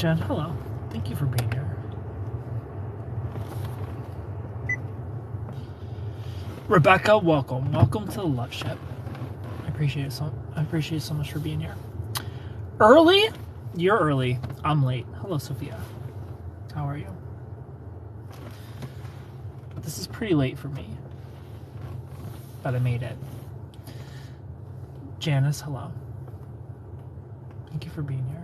Jen, hello. Thank you for being here. Rebecca, welcome. Welcome to the Loveship. I appreciate it so much for being here. Early? You're early. I'm late. Hello, Sophia. How are you? This is pretty late for me, but I made it. Janice, hello. Thank you for being here.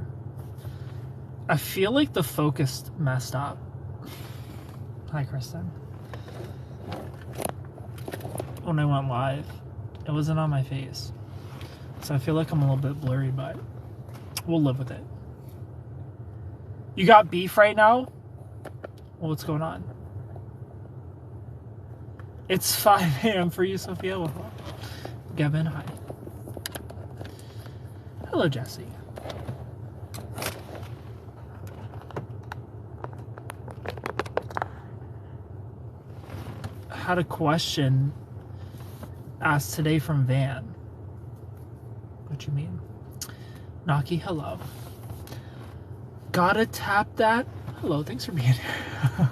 I feel like the focus messed up. Hi, Kristen. When I went live, it wasn't on my face. So I feel like I'm a little bit blurry, but we'll live with it. You got beef right now? Well, what's going on? It's 5 a.m. for you, Sophia. Well, Gavin, hi. Hello, Jesse. Had a question asked today from Van. What you mean? Naki, hello. Gotta tap that. Hello, thanks for being here.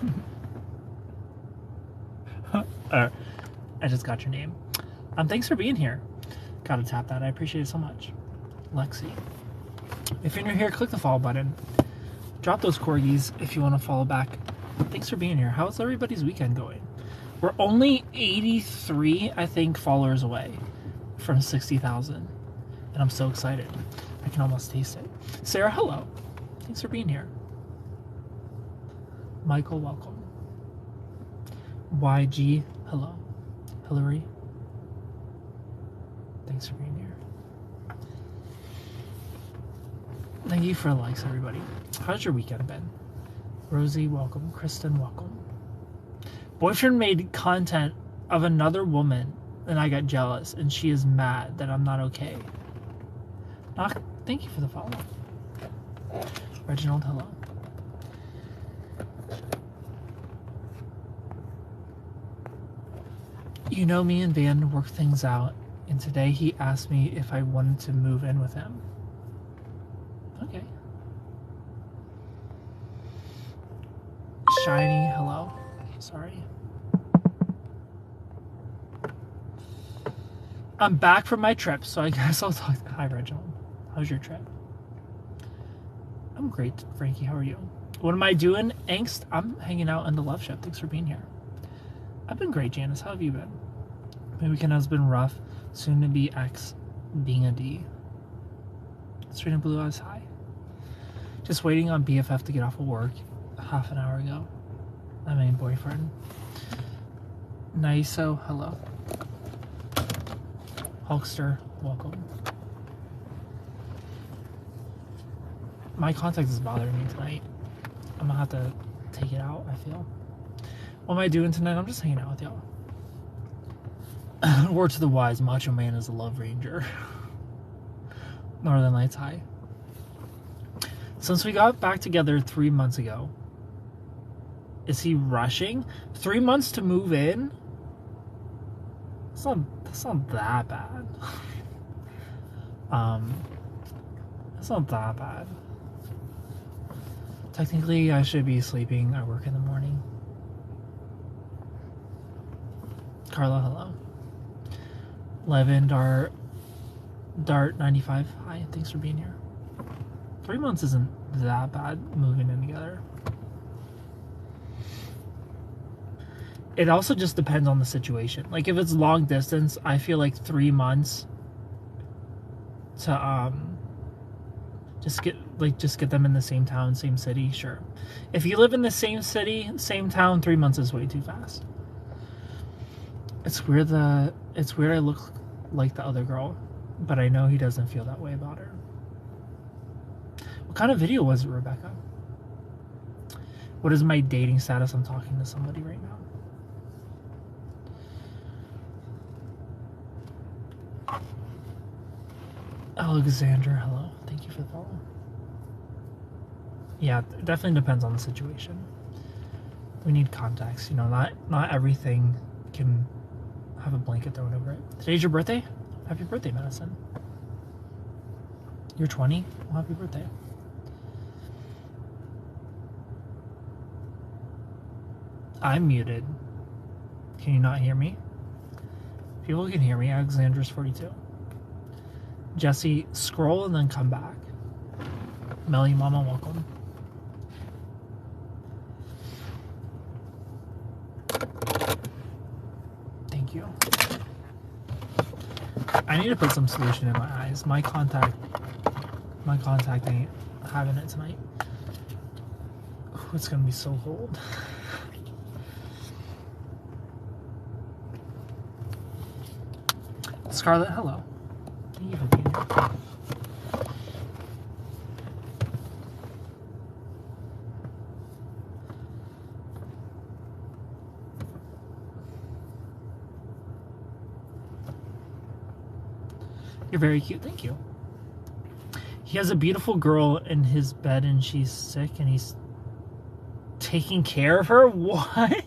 I just got your name. Thanks for being here. Gotta tap that. I appreciate it so much. Lexi. If you're new here, click the follow button. Drop those corgis if you want to follow back. Thanks for being here. How's everybody's weekend going? We're only 83, I think, followers away from 60,000. And I'm so excited. I can almost taste it. Sarah, hello. Thanks for being here. Michael, welcome. YG, hello. Hillary, thanks for being here. Thank you for the likes, everybody. How's your weekend been? Rosie, welcome. Kristen, welcome. Boyfriend made content of another woman and I got jealous and she is mad that I'm not okay. Thank you for the follow. Reginald, hello. You know, me and Van worked things out, and today he asked me if I wanted to move in with him. Okay. Shiny, hello. Sorry. I'm back from my trip, so I guess I'll talk. Hi, Reginald. How's your trip? I'm great, Frankie. How are you? What am I doing? Angst? I'm hanging out in the Loveship. Thanks for being here. I've been great, Janice. How have you been? My weekend has been rough. Soon to be X being a D. Serena Blue Eyes, hi. Just waiting on BFF to get off of work half an hour ago. My main boyfriend. Naiso, hello. Hulkster, welcome. My contact is bothering me tonight. I'm gonna have to take it out, I feel. What am I doing tonight? I'm just hanging out with y'all. Word to the wise, Macho Man is a Love Ranger. Northern Lights, hi. Since we got back together 3 months ago, is he rushing? 3 months to move in? That's not that bad. That's not that bad. Technically, I should be sleeping. I work in the morning. Carla, hello. Levin, Dart 95. Hi, thanks for being here. 3 months isn't that bad moving in together. It also just depends on the situation. Like if it's long distance, I feel like 3 months to just get them in the same town, same city, sure. If you live in the same city, same town, 3 months is way too fast. It's weird I look like the other girl, but I know he doesn't feel that way about her. What kind of video was it, Rebecca? What is my dating status? I'm talking to somebody right now. Alexander, hello. Thank you for the follow. Yeah, it definitely depends on the situation. We need context. You know, not everything can have a blanket thrown over it. Today's your birthday? Happy birthday, Madison. You're 20? Well, happy birthday. I'm muted. Can you not hear me? People can hear me. Alexandra's 42. Jesse, scroll and then come back. Melly Mama, welcome. Thank you. I need to put some solution in my eyes. My contact ain't having it tonight. Ooh, it's gonna be so cold. Scarlett, hello. Thank you for being here. You're very cute, thank you. He has a beautiful girl in his bed and she's sick and he's taking care of her? What?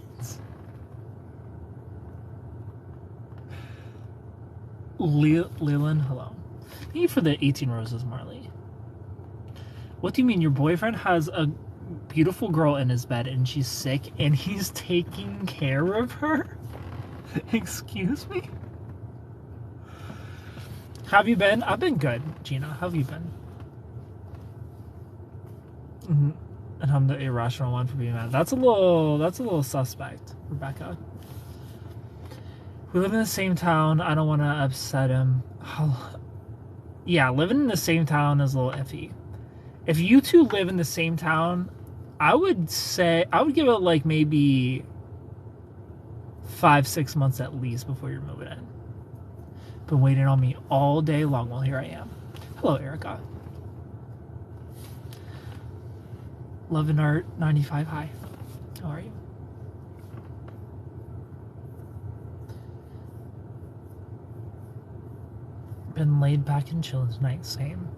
Leland, hello. Thank you for the 18 roses, Marley. What do you mean your boyfriend has a beautiful girl in his bed and she's sick and he's taking care of her? Excuse me? How have you been? I've been good, Gina. How have you been? And I'm the irrational one for being mad. That's a little suspect, Rebecca. We live in the same town. I don't want to upset him. Yeah, living in the same town is a little iffy. If you two live in the same town, I would give it like maybe 5-6 months at least before you're moving in. Been waiting on me all day long. Well, here I am. Hello, Erica. Love and Art 95. Hi. How are you? Been laid back and chilling tonight. Same.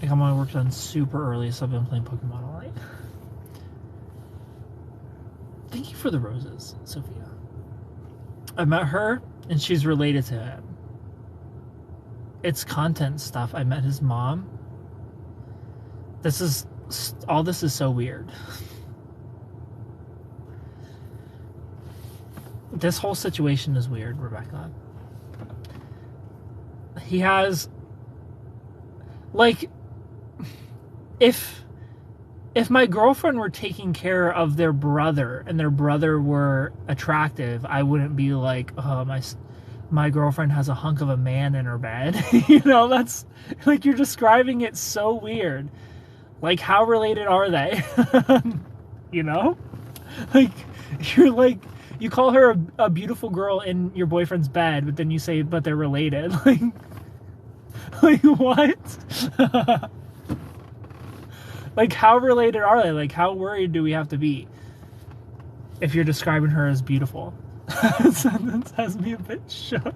I got my work done super early, so I've been playing Pokemon all night. Thank you for the roses, Sophia. I met her, and she's related to him. It's content stuff. I met his mom. All this is so weird. This whole situation is weird, Rebecca. He has, like, if my girlfriend were taking care of their brother and their brother were attractive, I wouldn't be like, oh, my girlfriend has a hunk of a man in her bed. You know, that's, like, you're describing it so weird. Like, how related are they? You know? Like, you're like, you call her a beautiful girl in your boyfriend's bed, but then you say, but they're related. Like what? Like, how related are they? Like, how worried do we have to be if you're describing her as beautiful? That sentence has me a bit shook.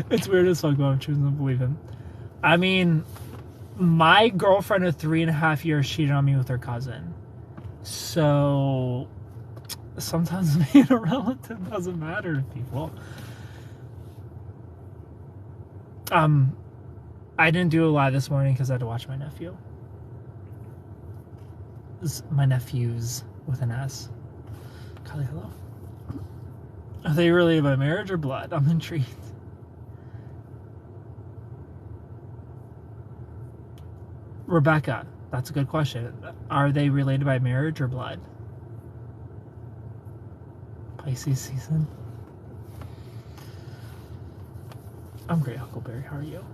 It's weird as fuck, but I'm choosing to believe him. I mean, my girlfriend of 3.5 years cheated on me with her cousin. So sometimes being a relative doesn't matter to people. I didn't do a live this morning because I had to watch my nephew. My nephews with an S. Kali, hello. Are they related by marriage or blood? I'm intrigued. Rebecca, that's a good question. Are they related by marriage or blood? Pisces season. I'm great, Huckleberry. How are you?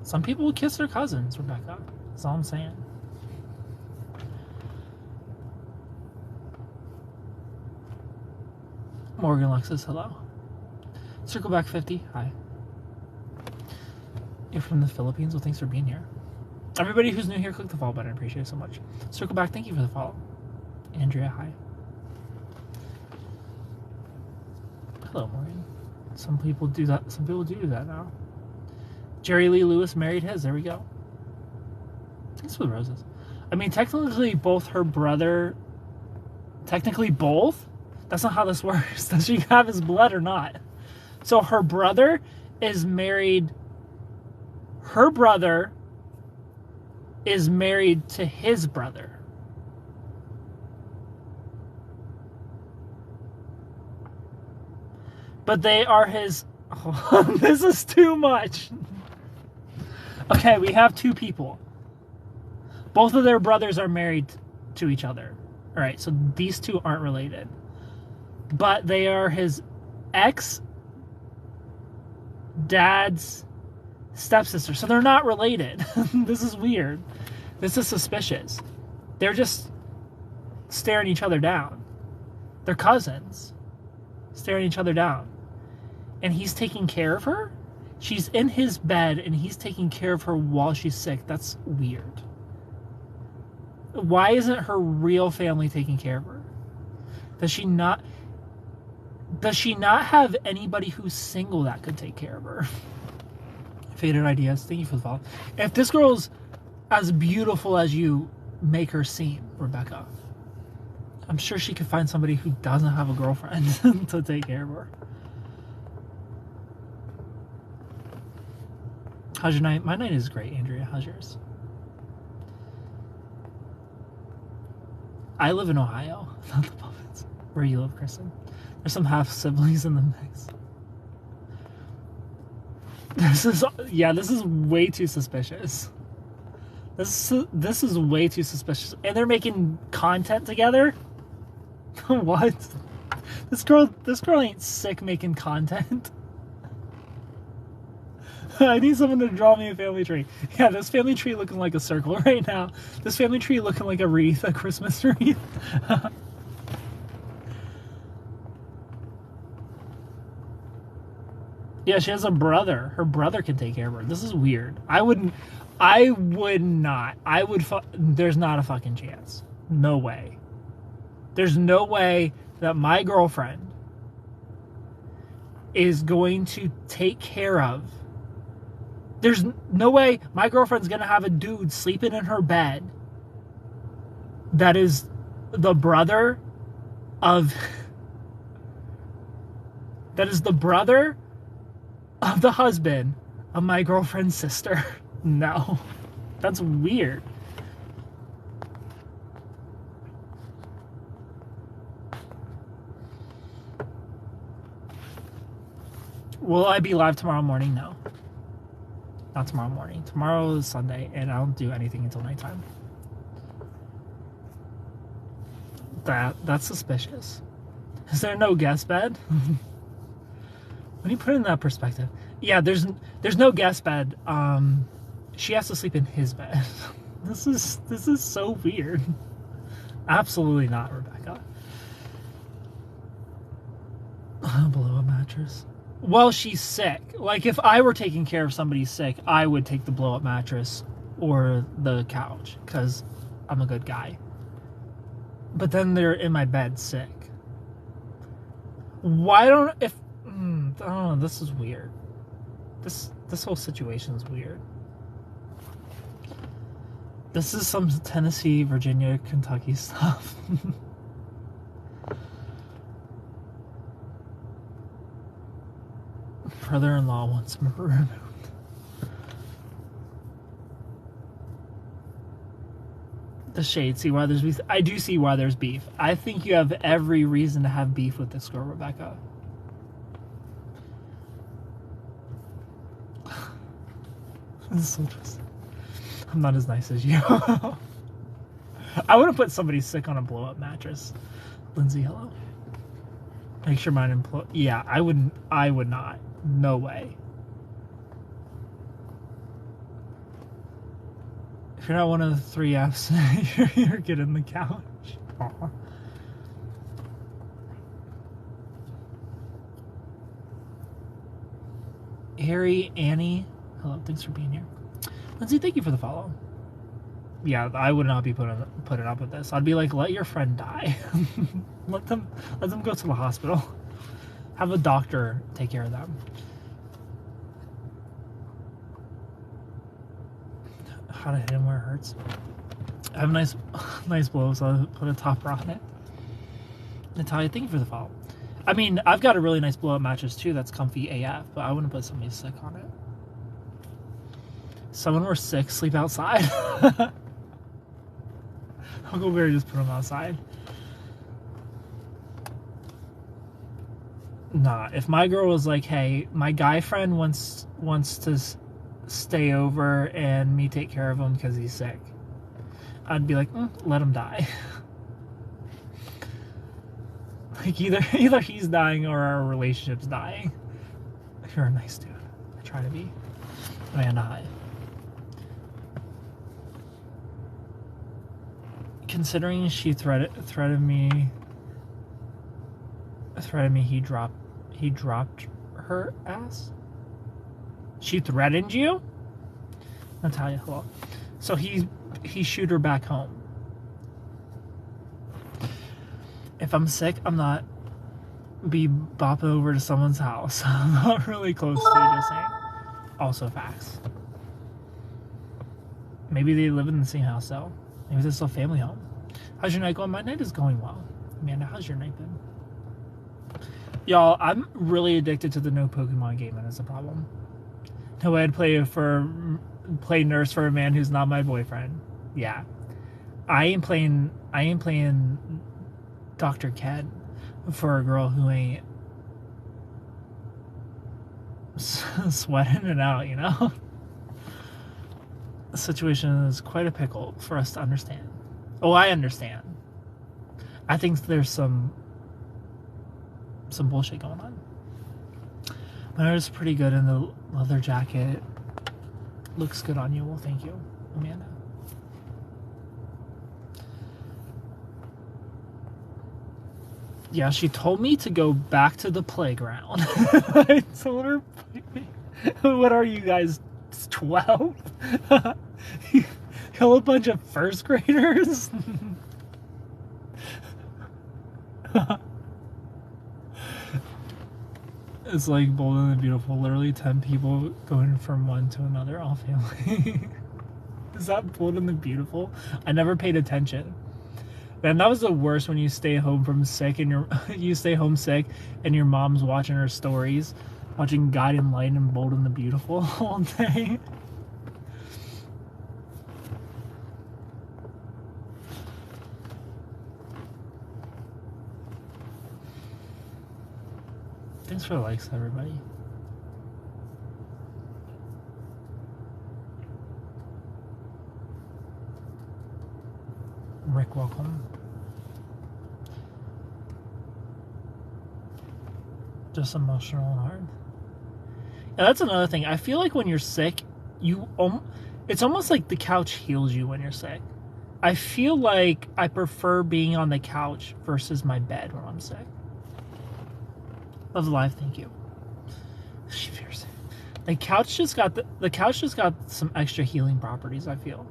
Some people kiss their cousins, Rebecca. That's all I'm saying. Morgan Lexus, hello. Circleback 50, hi. You're from the Philippines? Well, thanks for being here. Everybody who's new here, click the follow button. I appreciate it so much. Circleback, thank you for the follow. Andrea, hi. Hello, Morgan. Some people do that. Some people do that now. Jerry Lee Lewis married his. There we go. Thanks for the roses. I mean, technically, both her brother... Technically, both? That's not how this works. Does she have his blood or not? So her brother is married. Her brother is married to his brother. But they are his... Oh, this is too much. Okay, we have two people. Both of their brothers are married to each other. All right, so these two aren't related. But they are his ex-dad's stepsister. So they're not related. This is weird. This is suspicious. They're just staring each other down. They're cousins. Staring each other down. And he's taking care of her? She's in his bed and he's taking care of her while she's sick. That's weird. Why isn't her real family taking care of her? Does she not have anybody who's single that could take care of her? Faded ideas. Thank you for the follow. If this girl's as beautiful as you make her seem, Rebecca, I'm sure she could find somebody who doesn't have a girlfriend to take care of her. How's your night? My night is great, Andrea. How's yours? I live in Ohio, not the province. Where you live, Kristen? There's some half siblings in the mix. This is way too suspicious. This is way too suspicious. And they're making content together? What? This girl ain't sick making content. I need someone to draw me a family tree. Yeah, this family tree looking like a circle right now. This family tree looking like a wreath, a Christmas wreath. Yeah, she has a brother. Her brother can take care of her. This is weird. I would not. There's not a fucking chance. No way. There's no way that my girlfriend is going to take care of... There's no way my girlfriend's going to have a dude sleeping in her bed that is the brother of... That is the brother of the husband of my girlfriend's sister. No. That's weird. Will I be live tomorrow morning? No. Not tomorrow morning. Tomorrow is Sunday, and I don't do anything until nighttime. That's suspicious. Is there no guest bed? When you put it in that perspective, yeah, there's no guest bed. She has to sleep in his bed. This is so weird. Absolutely not, Rebecca. Below a mattress. Well, she's sick. Like, if I were taking care of somebody sick, I would take the blow-up mattress or the couch, because I'm a good guy. But then they're in my bed sick. Why don't... I don't know, this is weird. This whole situation is weird. This is some Tennessee, Virginia, Kentucky stuff. Brother-in-law wants me removed. The shade. See why there's beef. I do see why there's beef. I think you have every reason to have beef with this girl, Rebecca. This is so interesting. I'm not as nice as you. I wouldn't put somebody sick on a blow-up mattress. Lindsay, hello. Make sure mine implode. Yeah, I would not. No way. If you're not one of the 3 F's, you're getting the couch. Aww. Harry, Annie, hello, thanks for being here. Lindsay, thank you for the follow. Yeah, I would not be putting up with this. I'd be like, let your friend die. let them go to the hospital. Have a doctor take care of them. How to hit him where it hurts. I have a nice blow, so I'll put a topper on it. Natalia, thank you for the follow. I mean, I've got a really nice blow-up mattress too that's comfy AF, but I wouldn't put somebody sick on it. Someone were sick, sleep outside. Uncle Barry just put them outside. Nah, if my girl was like, hey, my guy friend wants to stay over and me take care of him because he's sick, I'd be like, let him die. Like either he's dying or our relationship's dying. You're a nice dude. I try to be. Amanda, hi. Considering she threatened me, he dropped her ass. She threatened you? Natalia, hello. So he shooed her back home. If I'm sick, I'm not be bopping over to someone's house. I'm not really close to you, just saying. Also facts. Maybe they live in the same house though. Maybe this is a family home. How's your night going? My night is going well. Amanda, how's your night been? Y'all, I'm really addicted to the no Pokemon game, and it's a problem. No way I'd play nurse for a man who's not my boyfriend. Yeah. I ain't playing Dr. Ken for a girl who ain't sweating it out, you know? The situation is quite a pickle for us to understand. Oh, I understand. I think there's some bullshit going on. My hair is pretty good in the leather jacket. Looks good on you. Well, thank you, Amanda. Yeah, she told me to go back to the playground. I told her, what are you guys, 12? Kill a bunch of first graders? It's like Bold and the Beautiful. Literally 10 people going from one to another, all family. Is that Bold and the Beautiful? I never paid attention. Man, that was the worst when you stay home from sick and you stay home sick and your mom's watching her stories, watching Guiding Light and Bold and the Beautiful all day. Thanks for the likes, everybody. Rick, welcome. Just emotional and hard. Yeah, that's another thing. I feel like when you're sick, it's almost like the couch heals you when you're sick. I feel like I prefer being on the couch versus my bed when I'm sick. Love live, thank you. She fears it. The couch just got some extra healing properties, I feel.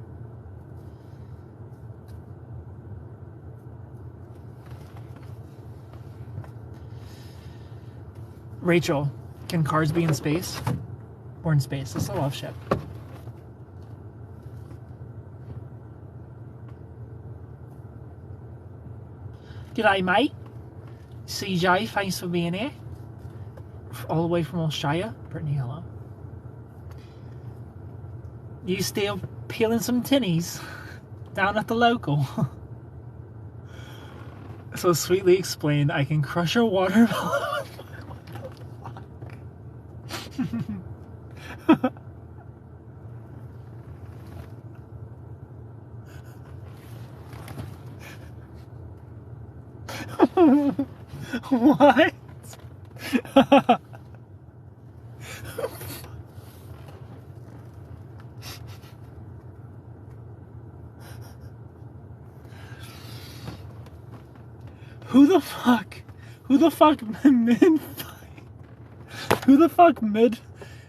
Rachel, can cars be in space? Or in space? It's a love ship. G'day, mate. CJ, thanks for being here. All the way from Australia. Brittany, hello. You still peeling some tinnies down at the local? So sweetly explained, I can crush a watermelon. What? Who the fuck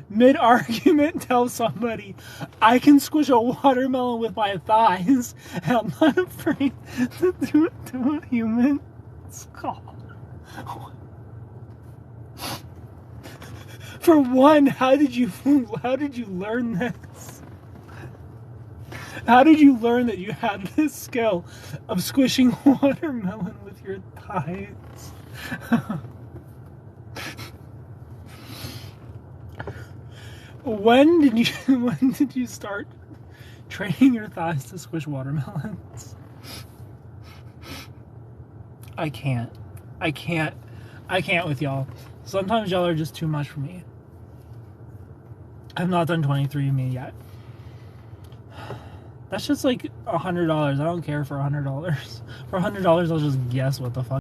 mid argument tells somebody I can squish a watermelon with my thighs and I'm not afraid to do it to a human skull? For one, how did you learn this? How did you learn that you had this skill of squishing watermelon with your thighs? When did you when did you start training your thighs to squish watermelons? I can't with y'all. Sometimes y'all are just too much for me. I've not done 23andMe yet. That's just like $100. I don't care for $100. For $100, I'll just guess what the fuck.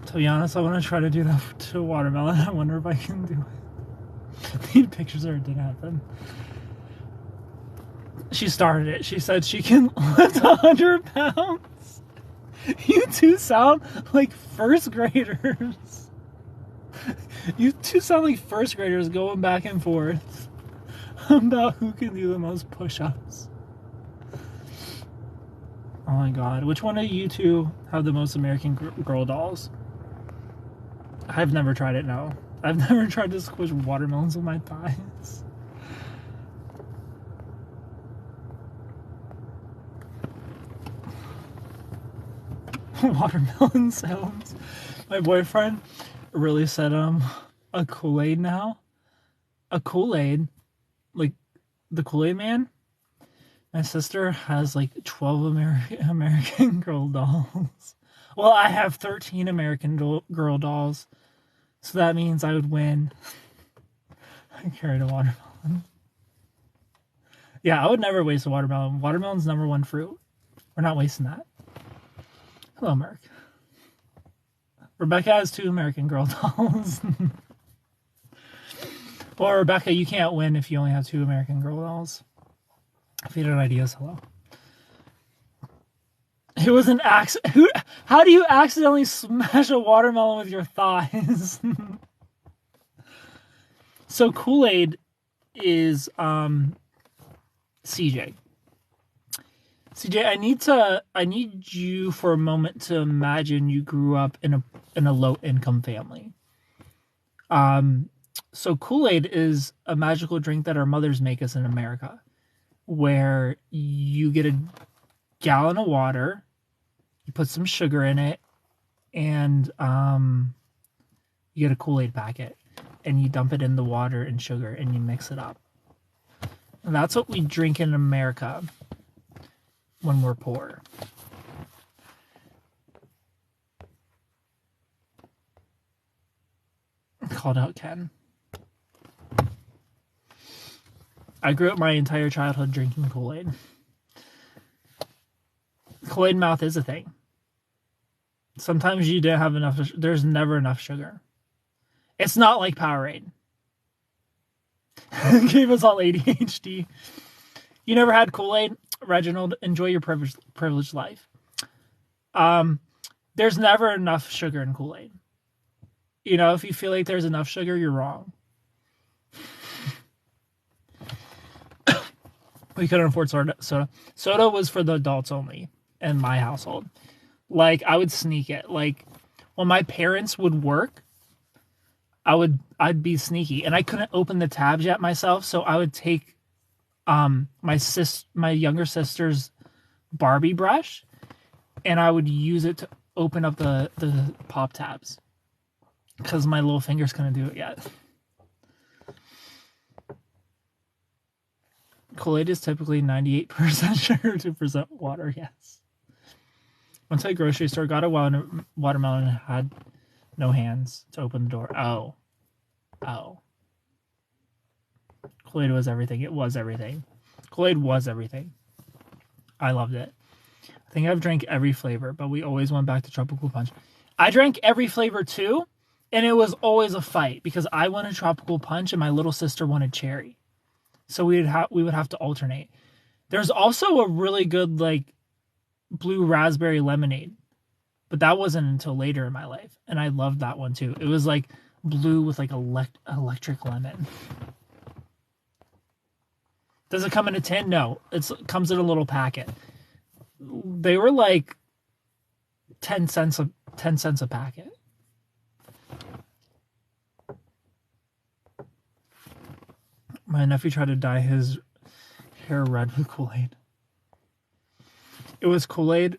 To be honest, I want to try to do that to watermelon. I wonder if I can do it. Need pictures or it didn't happen. She started it. She said she can lift 100 pounds. You two sound like first graders. You two sound like first graders going back and forth about who can do the most push-ups. Oh my god. Which one of you two have the most American Girl dolls? I've never tried it, no. I've never tried to squish watermelons with my thighs. Watermelon sounds. My boyfriend really said a Kool-Aid now. A Kool-Aid, like the Kool-Aid man. My sister has like 12 American Girl dolls. Well, I have 13 American Girl dolls. So that means I would win. I carried a watermelon. Yeah, I would never waste a watermelon. Watermelon's #1 fruit. We're not wasting that. Hello, Merc. Rebecca has 2 American Girl dolls. Well, Rebecca, you can't win if you only have 2 American Girl dolls. Faded Ideas, hello. It was an accident. How do you accidentally smash a watermelon with your thighs? So Kool-Aid is CJ. CJ, I need you for a moment to imagine you grew up in a low income family. So Kool-Aid is a magical drink that our mothers make us in America, where you get a gallon of water, you put some sugar in it, and you get a Kool-Aid packet, and you dump it in the water and sugar, and you mix it up. And that's what we drink in America when we're poor. Called out Ken. I grew up my entire childhood drinking Kool-Aid. Kool-Aid mouth is a thing. Sometimes you didn't have enough. There's never enough sugar. It's not like Powerade. Gave us all ADHD. You never had Kool-Aid? Reginald, enjoy your privileged life. There's never enough sugar in Kool-Aid. You know, if you feel like there's enough sugar, you're wrong. We couldn't afford soda. Soda was for the adults only in my household. Like, I would sneak it. Like, when my parents would work, I'd be sneaky, and I couldn't open the tabs yet myself, so I would take my younger sister's Barbie brush, and I would use it to open up the pop tabs, because my little fingers couldn't do it yet. Kool-Aid is typically 98% sugar, 2% water, yes. Went to a grocery store, got a watermelon, and had no hands to open the door. Oh. Kool-Aid was everything. It was everything. Kool-Aid was everything. I loved it. I think I've drank every flavor, but we always went back to Tropical Punch. I drank every flavor too, and it was always a fight because I wanted Tropical Punch and my little sister wanted cherry. So we would have to alternate. There's also a really good like blue raspberry lemonade, but that wasn't until later in my life, and I loved that one too. It was like blue with like electric lemon. Does it come in a tin? No, it comes in a little packet. They were like 10 cents a packet. My nephew tried to dye his hair red with Kool-Aid. It was Kool-Aid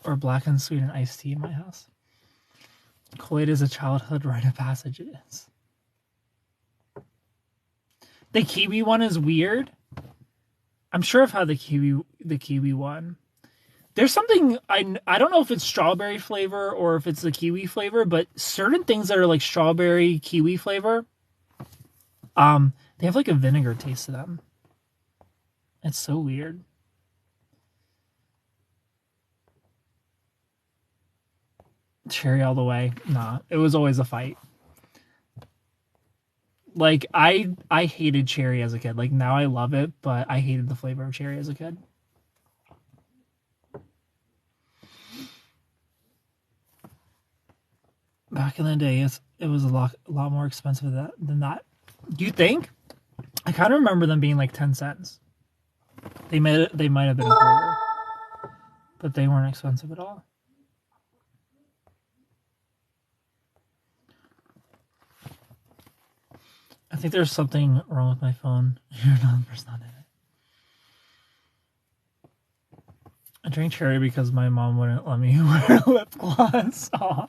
or black and sweet and iced tea in my house. Kool-Aid is a childhood rite of passage. It is. The kiwi one is weird. I'm sure I've had the kiwi one. There's something, I don't know if it's strawberry flavor or if it's the kiwi flavor, but certain things that are like strawberry kiwi flavor, they have like a vinegar taste to them. It's so weird. Cherry all the way. Nah, it was always a fight. Like, I hated cherry as a kid. Like, now I love it, but I hated the flavor of cherry as a kid. Back in the day, it was a lot more expensive than that. Do you think? I kind of remember them being like 10 cents. They might have been a quarter, but they weren't expensive at all. I think there's something wrong with my phone. Your number's not in it. I drank cherry because my mom wouldn't let me wear lip gloss. Aw.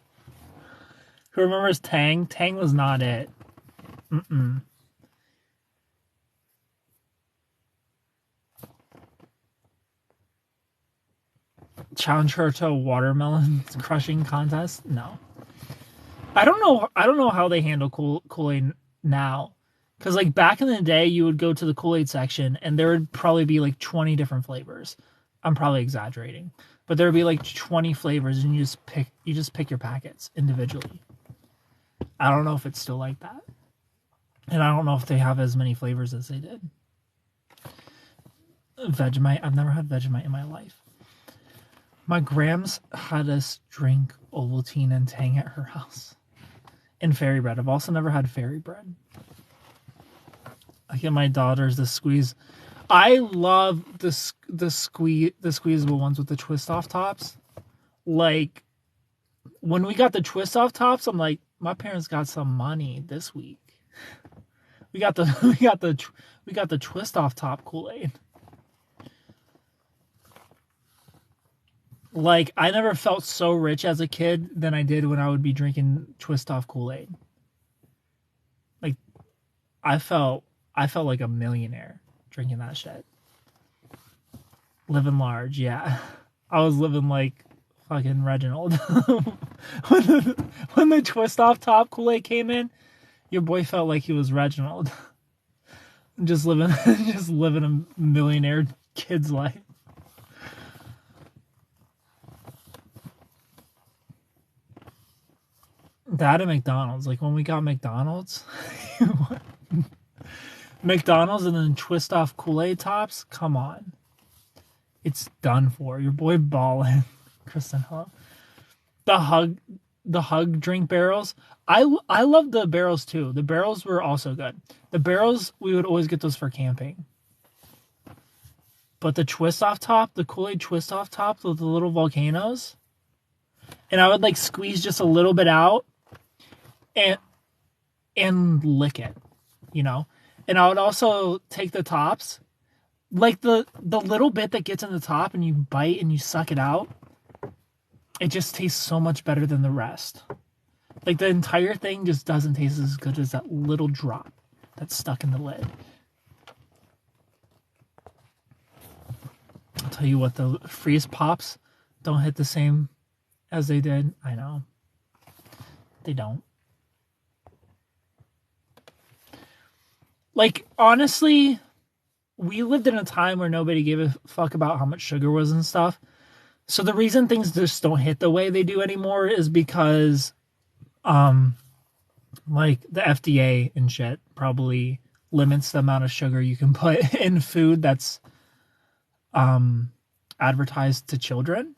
Who remembers Tang? Tang was not it. Challenge her to a watermelon crushing contest? No. I don't know how they handle Kool-Aid now. Because like back in the day, you would go to the Kool-Aid section and there would probably be like 20 different flavors. I'm probably exaggerating. But there would be like 20 flavors and you just pick your packets individually. I don't know if it's still like that. And I don't know if they have as many flavors as they did. Vegemite. I've never had Vegemite in my life. My grams had us drink Ovaltine and Tang at her house. And fairy bread. I've also never had fairy bread. I get my daughters the squeeze. I love the squeezable ones with the twist off tops. Like when we got the twist off tops, I'm like, my parents got some money this week. We got the twist off top Kool-Aid. Like, I never felt so rich as a kid than I did when I would be drinking twist off Kool-Aid. Like, I felt like a millionaire drinking that shit. Living large, yeah. I was living like fucking Reginald. when the twist off top Kool-Aid came in, your boy felt like he was Reginald. just living a millionaire kid's life. That at McDonald's. Like when we got McDonald's. McDonald's and then twist off Kool-Aid tops? Come on. It's done for. Your boy ballin'. Kristen Huff. The hug drink barrels. I love the barrels too. The barrels were also good. The barrels, we would always get those for camping. But the twist off top, the Kool-Aid twist off top with the little volcanoes. And I would like squeeze just a little bit out and lick it, you know? And I would also take the tops, like the little bit that gets in the top and you bite and you suck it out. It just tastes so much better than the rest. Like the entire thing just doesn't taste as good as that little drop that's stuck in the lid. I'll tell you what, the freeze pops don't hit the same as they did. I know. They don't. Like, honestly, we lived in a time where nobody gave a fuck about how much sugar was and stuff. So the reason things just don't hit the way they do anymore is because, like, the FDA and shit probably limits the amount of sugar you can put in food that's advertised to children.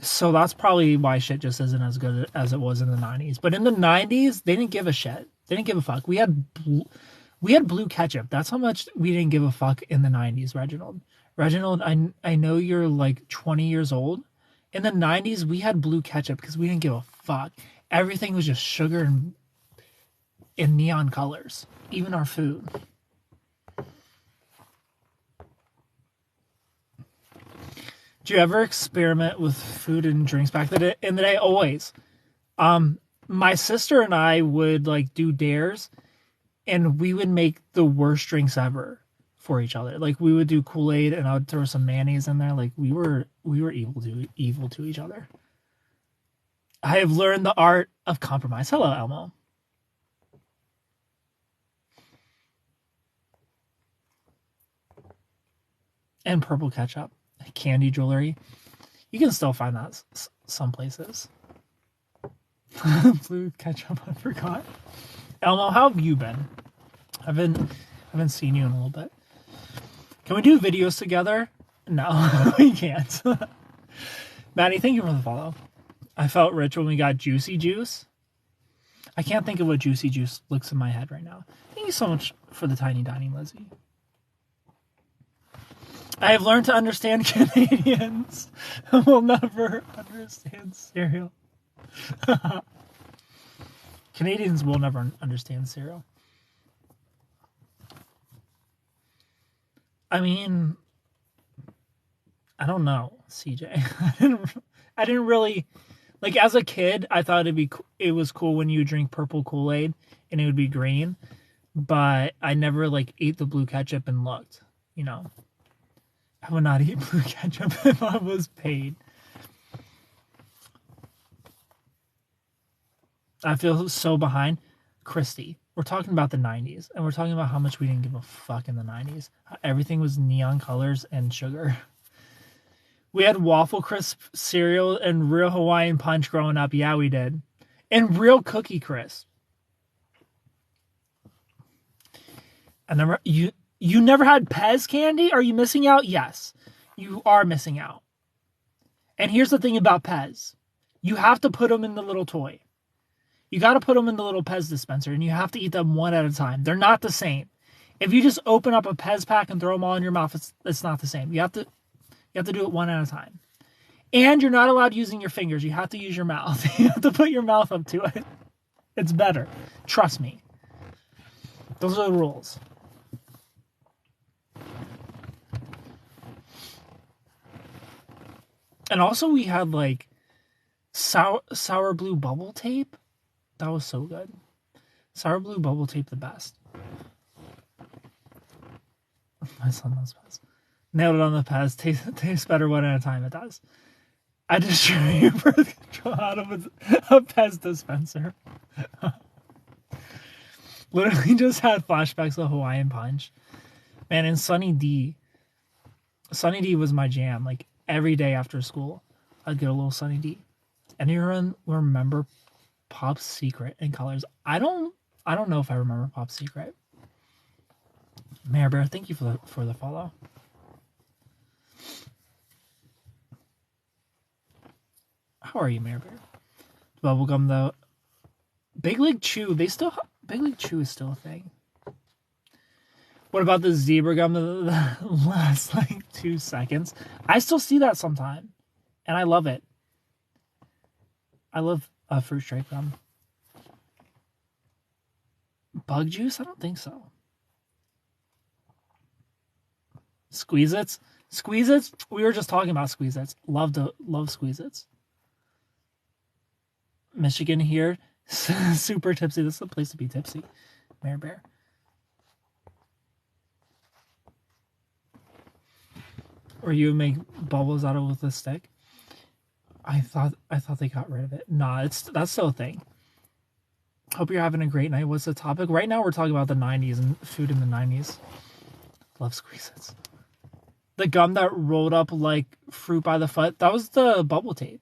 So that's probably why shit just isn't as good as it was in the 90s. But in the 90s, they didn't give a shit. They didn't give a fuck. We had blue ketchup. That's how much we didn't give a fuck in the 90s, Reginald. Reginald, I know you're like 20 years old. In the 90s, we had blue ketchup because we didn't give a fuck. Everything was just sugar and in neon colors. Even our food. Do you ever experiment with food and drinks back in the day? Always. My sister and I would like do dares, and we would make the worst drinks ever for each other. Like we would do Kool-Aid, and I would throw some mayonnaise in there. Like we were evil to each other. I have learned the art of compromise. Hello, Elmo. And purple ketchup, candy jewelry. You can still find that some places. Blue ketchup, I forgot. Elmo, how have you been? I haven't seen you in a little bit. Can we do videos together? No, we can't. Maddie, thank you for the follow. I felt rich when we got Juicy Juice. I can't think of what Juicy Juice looks in my head right now. Thank you so much for the tiny dining, Lizzie. I have learned to understand Canadians will never understand cereal. Canadians will never understand cereal. I mean, I don't know, CJ. I didn't really like as a kid. I thought it was cool when you drink purple Kool-Aid and it would be green, but I never like ate the blue ketchup and looked. You know, I would not eat blue ketchup if I was paid. I feel so behind. Christy, we're talking about the 90s, and we're talking about how much we didn't give a fuck in the 90s. How everything was neon colors and sugar. We had Waffle Crisp cereal and real Hawaiian Punch growing up. Yeah, we did. And real Cookie Crisp. You never had Pez candy? Are you missing out? Yes, you are missing out. And here's the thing about Pez. You have to put them in the little toy. You got to put them in the little Pez dispenser, and you have to eat them one at a time. They're not the same. If you just open up a Pez pack and throw them all in your mouth, it's not the same. You have to do it one at a time. And you're not allowed using your fingers. You have to use your mouth. You have to put your mouth up to it. It's better. Trust me. Those are the rules. And also we had like sour blue bubble tape. That was so good. Sour blue bubble tape, the best. My son loves Pez. Nailed it on the Pez. Tastes better one at a time. It does. I distribute birth control out of a Pez dispenser. Literally just had flashbacks of Hawaiian Punch. Man, and Sunny D. Sunny D was my jam. Like every day after school, I'd get a little Sunny D. Anyone remember Pop's Secret in colors? I don't know if I remember Pop's Secret. Mayor Bear, thank you for the follow. How are you, Mayor Bear? Bubblegum though. Big League Chew, Big League Chew is still a thing. What about the zebra gum that lasts like 2 seconds? I still see that sometime, and I love it. I love fruit stripe gum. Bug juice? I don't think so. Squeeze-Its? Squeeze-Its? We were just talking about Squeeze-Its. Love Squeeze-Its. Michigan here. Super tipsy. This is the place to be tipsy. Mayor Bear. Or you make bubbles out of it with a stick? I thought they got rid of it. Nah, that's still a thing. Hope you're having a great night. What's the topic? Right now we're talking about the 90s and food in the 90s. Love Squeeze-Its. The gum that rolled up like fruit by the foot, that was the bubble tape.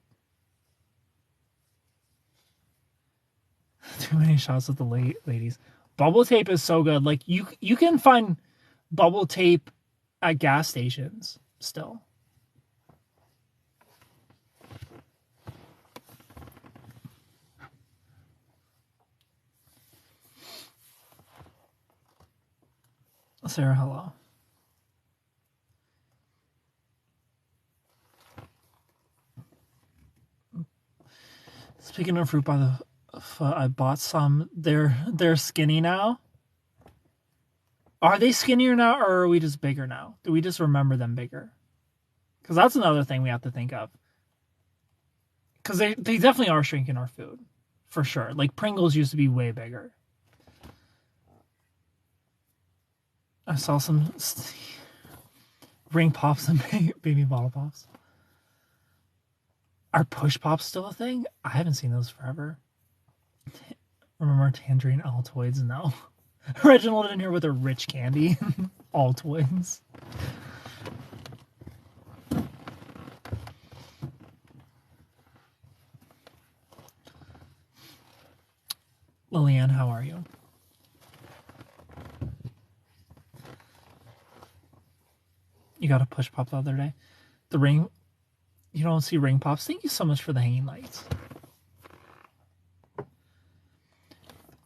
Too many shots with the ladies. Bubble tape is so good. Like you can find bubble tape at gas stations still. Sarah, hello. Speaking of fruit by the foot, I bought some. They're skinny now. Are they skinnier now, or are we just bigger now? Do we just remember them bigger? Because that's another thing we have to think of. Because they definitely are shrinking our food. For sure. Like, Pringles used to be way bigger. I saw some ring pops and baby bottle pops. Are push pops still a thing? I haven't seen those forever. Remember Tangerine Altoids? No. Reginald in here with a rich candy. Altoids. Lillian, how are you? You got a push pop the other day. The ring, you don't see ring pops. Thank you so much for the hanging lights.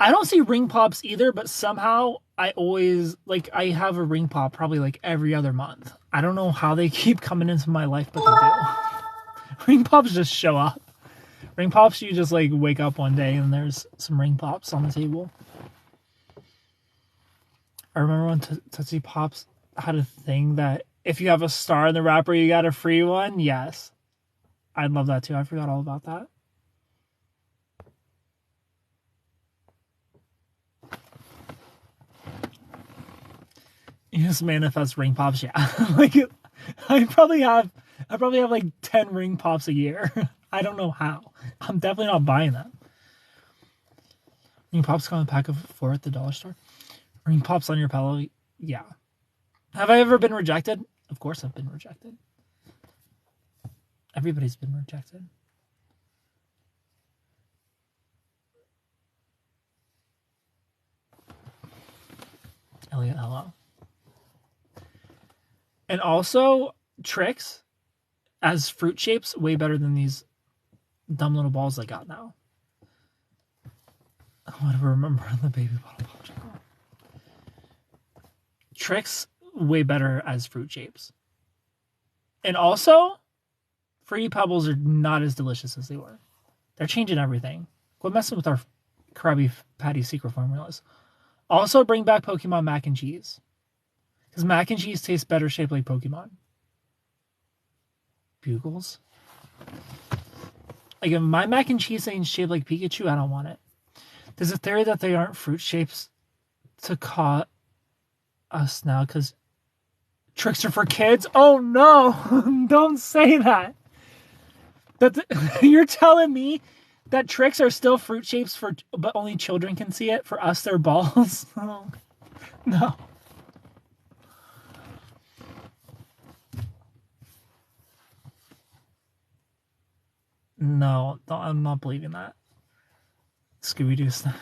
I don't see ring pops either, but somehow I always, like, I have a ring pop probably like every other month. I don't know how they keep coming into my life, but they do. Ring pops just show up. Ring pops, you just like wake up one day and there's some ring pops on the table. I remember when Tootsie Pops had a thing that if you have a star in the wrapper, you got a free one. Yes. I'd love that too. I forgot all about that. You just manifest ring pops, yeah. Like, I probably have like 10 ring pops a year. I don't know how. I'm definitely not buying them. Ring pops come in a pack of 4 at the dollar store. Ring pops on your pillow, yeah. Have I ever been rejected? Of course I've been rejected. Everybody's been rejected. Elliot, hello. And also, Trix as fruit shapes, way better than these dumb little balls I got now. I would remember the baby bottle popsicle. Trix, way better as fruit shapes. And also, Fruity Pebbles are not as delicious as they were. They're changing everything. Quit messing with our Krabby Patty secret formulas. Also, bring back Pokemon mac and cheese. Because mac and cheese tastes better shaped like Pokemon. Bugles. Like, if my mac and cheese ain't shaped like Pikachu, I don't want it. There's a theory that they aren't fruit shapes to caught us now because Tricks are for kids. Oh no! Don't say that. You're telling me that Tricks are still fruit shapes but only children can see it. For us, they're balls. Oh, no. No, I'm not believing that. Scooby-Doo snack.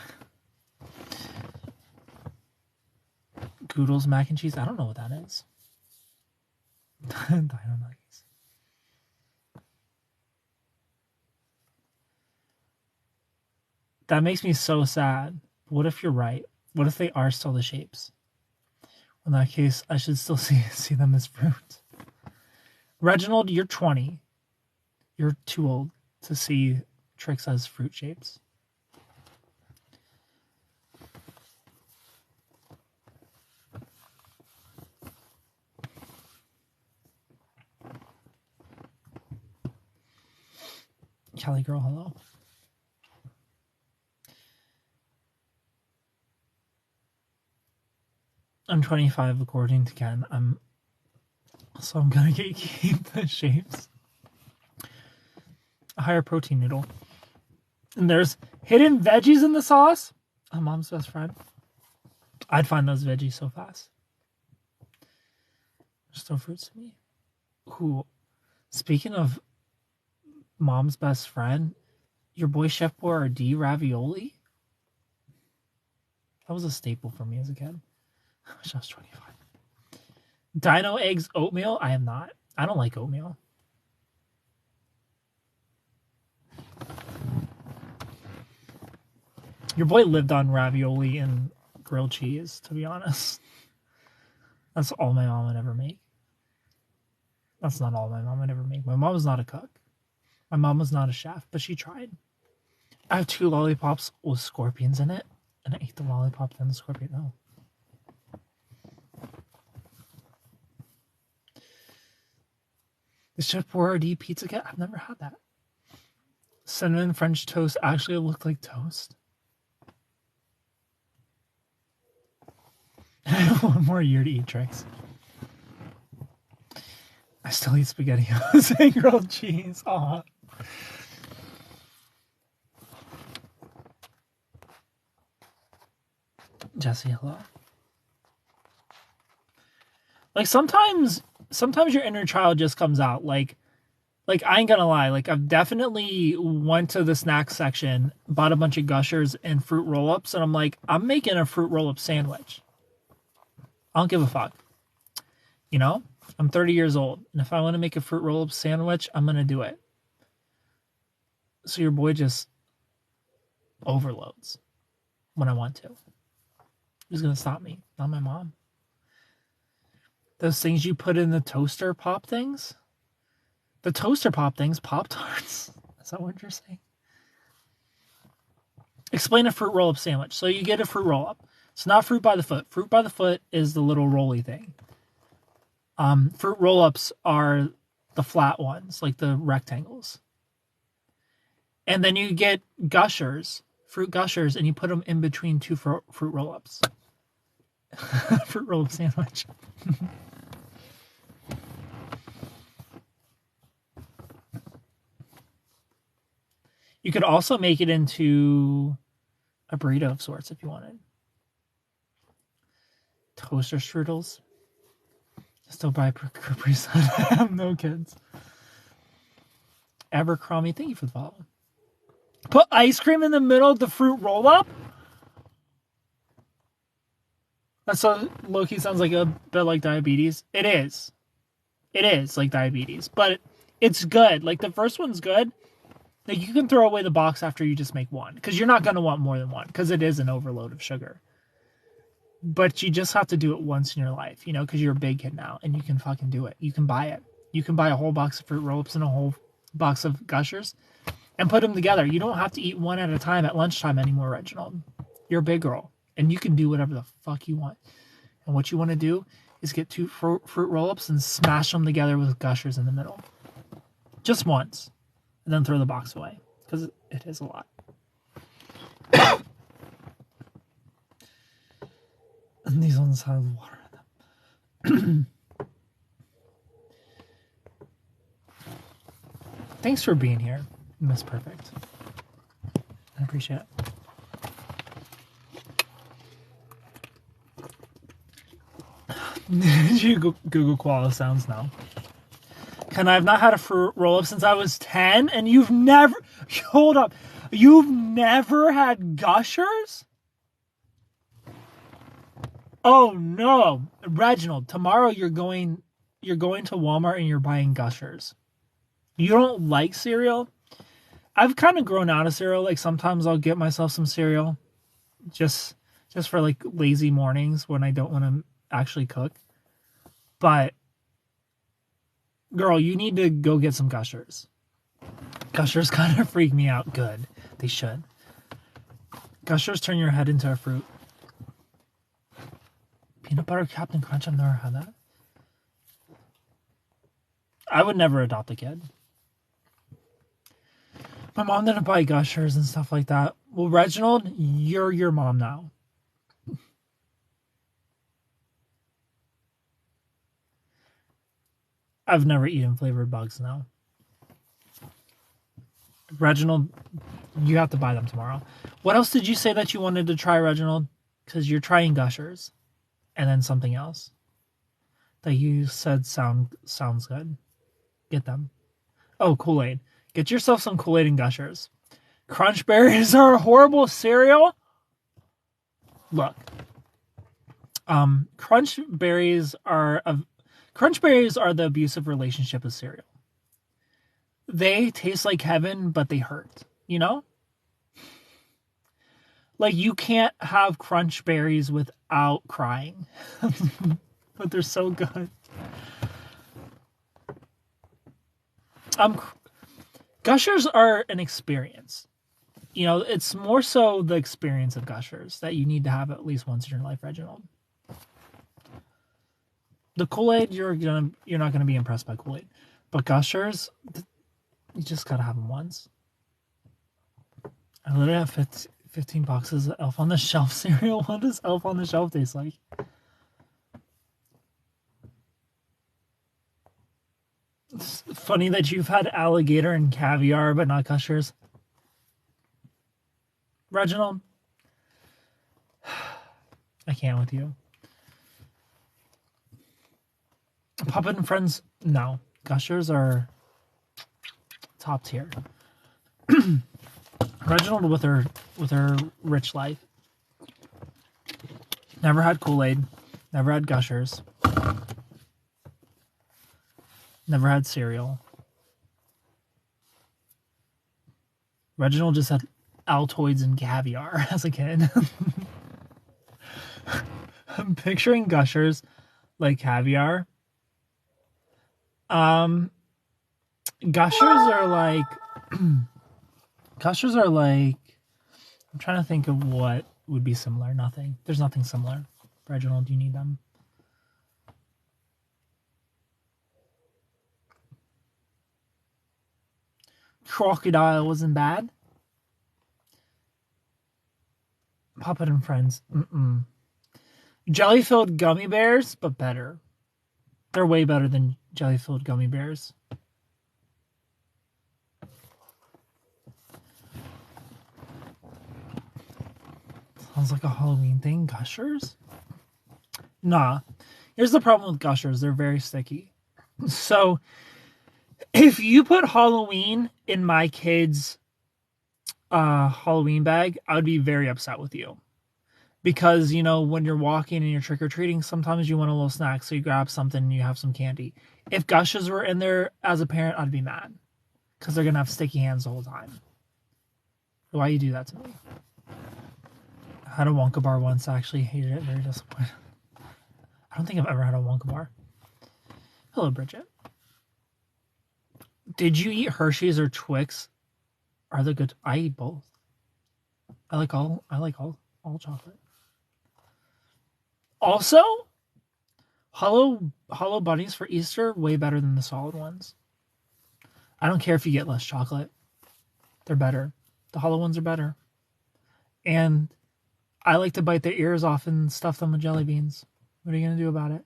Goodles mac and cheese. I don't know what that is. Dino Nuggies. That makes me so sad. What if you're right? What if they are still the shapes? In that case, I should still see them as fruit. Reginald, you're 20. You're too old to see Tricks as fruit shapes. Kelly girl, hello. I'm 25 according to Ken. So I'm gonna keep the shapes. A higher protein noodle. And there's hidden veggies in the sauce. Oh, mom's best friend. I'd find those veggies so fast. They're still fruits to me. Ooh. Speaking of mom's best friend, your boy Chef Boyardee ravioli. That was a staple for me as a kid. I wish I was 25. Dino eggs oatmeal? I am not. I don't like oatmeal. Your boy lived on ravioli and grilled cheese, to be honest. That's all my mom would ever make. That's not all my mom would ever make. My mom was not a cook. My mom was not a chef, but she tried. I have 2 lollipops with scorpions in it, and I ate the lollipop then the scorpion. No. The Chef Boyardee pizza kit? I've never had that. Cinnamon French toast actually looked like toast. One more year to eat tricks. I still eat SpaghettiOs and grilled cheese. Aw. Jesse, hello. Like sometimes your inner child just comes out. Like I ain't gonna lie. Like I've definitely went to the snack section, bought a bunch of Gushers and fruit roll-ups, and I'm like, I'm making a fruit roll-up sandwich. I don't give a fuck. You know, I'm 30 years old, and if I want to make a fruit roll-up sandwich, I'm gonna do it. So your boy just overloads when I want to. Who's gonna stop me? Not my mom. Those things you put in the toaster pop things? The toaster pop things, Pop-Tarts. Is that what you're saying? Explain a fruit roll-up sandwich. So you get a fruit roll-up. It's not fruit by the foot. Fruit by the foot is the little rolly thing. Fruit roll-ups are the flat ones, like the rectangles. And then you get Gushers, fruit Gushers, and you put them in between two fruit roll-ups. Fruit roll-up sandwich. You could also make it into a burrito of sorts if you wanted. Toaster strudels. Still buy Capri Sun. I have no kids. Abercrombie, thank you for the follow. Put ice cream in the middle of the fruit roll-up? That so low-key sounds like a bit like diabetes. It is. It is like diabetes. But it's good. Like the first one's good. Like you can throw away the box after you just make one. Because you're not going to want more than one. Because it is an overload of sugar. But you just have to do it once in your life. You know, because you're a big kid now. And you can fucking do it. You can buy it. You can buy a whole box of fruit roll-ups and a whole box of Gushers. And put them together. You don't have to eat one at a time at lunchtime anymore, Reginald. You're a big girl. And you can do whatever the fuck you want. And what you want to do is get two fruit roll-ups and smash them together with Gushers in the middle. Just once. And then throw the box away. Because it is a lot. And these ones have water in them. Thanks for being here, Miss Perfect. I appreciate it. Did you Google koala sounds now? Ken, I've not had a fruit roll-up since I was 10, and you've never... Hold up. You've never had Gushers? Oh, no. Reginald, tomorrow you're going to Walmart and you're buying Gushers. You don't like cereal? I've kind of grown out of cereal. Like, sometimes I'll get myself some cereal just for, like, lazy mornings when I don't want to actually cook. But, girl, you need to go get some Gushers. Gushers kind of freak me out good. They should. Gushers turn your head into a fruit. Peanut butter Captain Crunch, I've never had that. I would never adopt a kid. My mom didn't buy Gushers and stuff like that. Well, Reginald, you're your mom now. I've never eaten flavored bugs now. Reginald, you have to buy them tomorrow. What else did you say that you wanted to try, Reginald? Because you're trying Gushers. And then something else that you said sounds good. Get them. Oh, Kool-Aid. Get yourself some Kool-Aid and Gushers. Crunch berries are a horrible cereal. Look. Crunch berries are the abusive relationship of cereal. They taste like heaven, but they hurt. You know? Like, you can't have crunch berries without crying. But they're so good. Gushers are an experience. You know, it's more so the experience of Gushers that you need to have at least once in your life, Reginald. The Kool-Aid, you're not gonna be impressed by Kool-Aid. But Gushers, you just gotta have them once. I literally have 15 boxes of Elf on the Shelf cereal. What does Elf on the Shelf taste like? It's funny that you've had alligator and caviar, but not Gushers. Reginald, I can't with you. Puppet and Friends, no. Gushers are top tier. Reginald with her rich life. Never had Kool-Aid. Never had Gushers. Never had cereal. Reginald just had Altoids and caviar as a kid. I'm picturing Gushers like caviar. Gushers are like Gushers are like, I'm trying to think of what would be similar. Nothing. There's nothing similar. Reginald, you need them. Crocodile wasn't bad. Puppet and Friends. Jelly-filled gummy bears, but better. They're way better than jelly-filled gummy bears. Sounds like a Halloween thing. Gushers? Nah. Here's the problem with Gushers. They're very sticky. So, if you put Halloween in my kid's Halloween bag, I would be very upset with you. Because, you know, when you're walking and you're trick-or-treating, sometimes you want a little snack, so you grab something and you have some candy. If Gushers were in there as a parent, I'd be mad. Because they're going to have sticky hands the whole time. Why you do that to me? I had a Wonka bar once. I actually hated it. Very disappointed. I don't think I've ever had a Wonka bar. Hello, Bridget. Did you eat Hershey's or Twix? Are they good? I eat both. I like all chocolate. Also, hollow bunnies for Easter, way better than the solid ones. I don't care if you get less chocolate. They're better. The hollow ones are better. And I like to bite their ears off and stuff them with jelly beans. What are you going to do about it?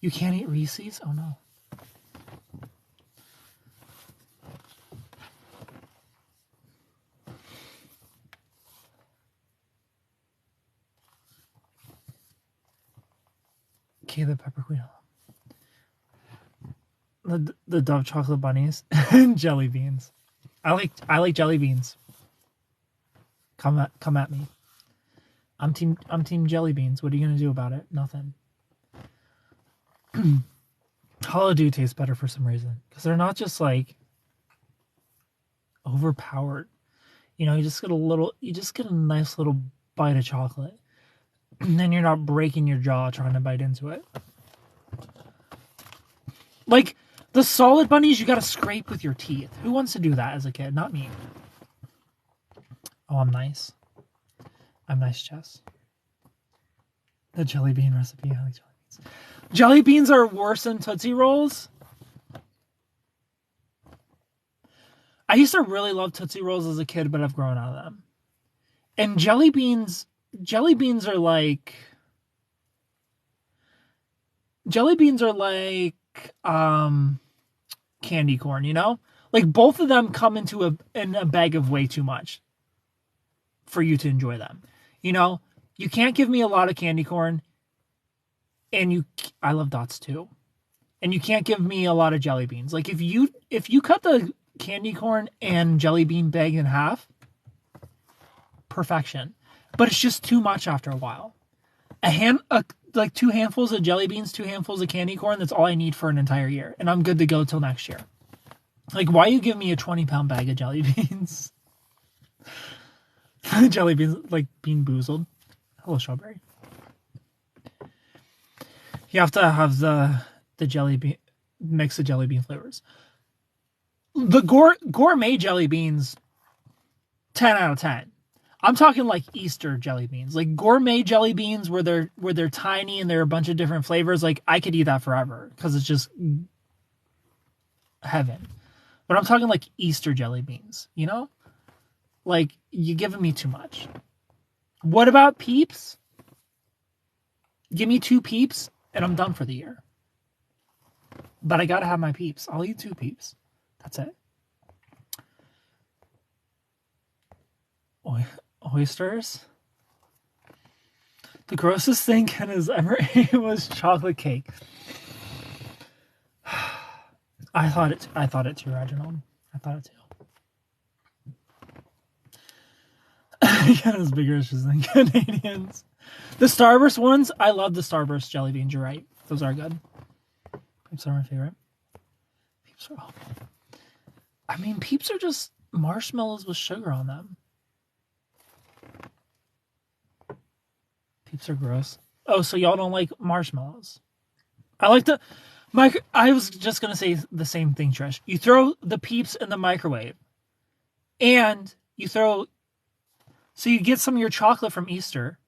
You can't eat Reese's? Oh, no. Okay, the pepper queen. The Dove chocolate bunnies and jelly beans. I like jelly beans. Come at me. I'm team jelly beans. What are you gonna do about it? Nothing. Hollow do taste better for some reason because they're not just like overpowered. You know, you just get a nice little bite of chocolate. And then you're not breaking your jaw trying to bite into it. Like, the solid bunnies, you gotta scrape with your teeth. Who wants to do that as a kid? Not me. Oh, I'm nice. I'm nice, Jess. The jelly bean recipe. I like jelly beans. Jelly beans are worse than Tootsie Rolls? I used to really love Tootsie Rolls as a kid, but I've grown out of them. And jelly beans are like candy corn, you know? Like both of them come in a bag of way too much for you to enjoy them. You know, you can't give me a lot of candy corn and I love dots too. And you can't give me a lot of jelly beans. Like if you cut the candy corn and jelly bean bag in half, perfection. But it's just too much after a while. Like 2 handfuls of jelly beans, 2 handfuls of candy corn, that's all I need for an entire year. And I'm good to go till next year. Like, why you give me a 20-pound bag of jelly beans? Jelly beans, like Bean Boozled. Hello, Strawberry. You have to have the jelly bean, mix of jelly bean flavors. The gourmet jelly beans, 10 out of 10. I'm talking like Easter jelly beans, like gourmet jelly beans where they're tiny and they're a bunch of different flavors. Like I could eat that forever because it's just heaven. But I'm talking like Easter jelly beans, you know? Like, you're giving me too much. What about Peeps? Give me 2 Peeps, and I'm done for the year. But I gotta have my Peeps. I'll eat 2 Peeps. That's it. Oysters? The grossest thing Ken has ever ate was chocolate cake. I thought it too, Reginald. I thought it too. Ken is bigger than Canadians. The Starburst ones, I love the Starburst jelly beans. You're right. Those are good. Peeps are my favorite. Peeps are awful. I mean, Peeps are just marshmallows with sugar on them. Peeps are gross. Oh, so y'all don't like marshmallows? I like the... I was just going to say the same thing, Trish. You throw the Peeps in the microwave. And you throw... So you get some of your chocolate from Easter.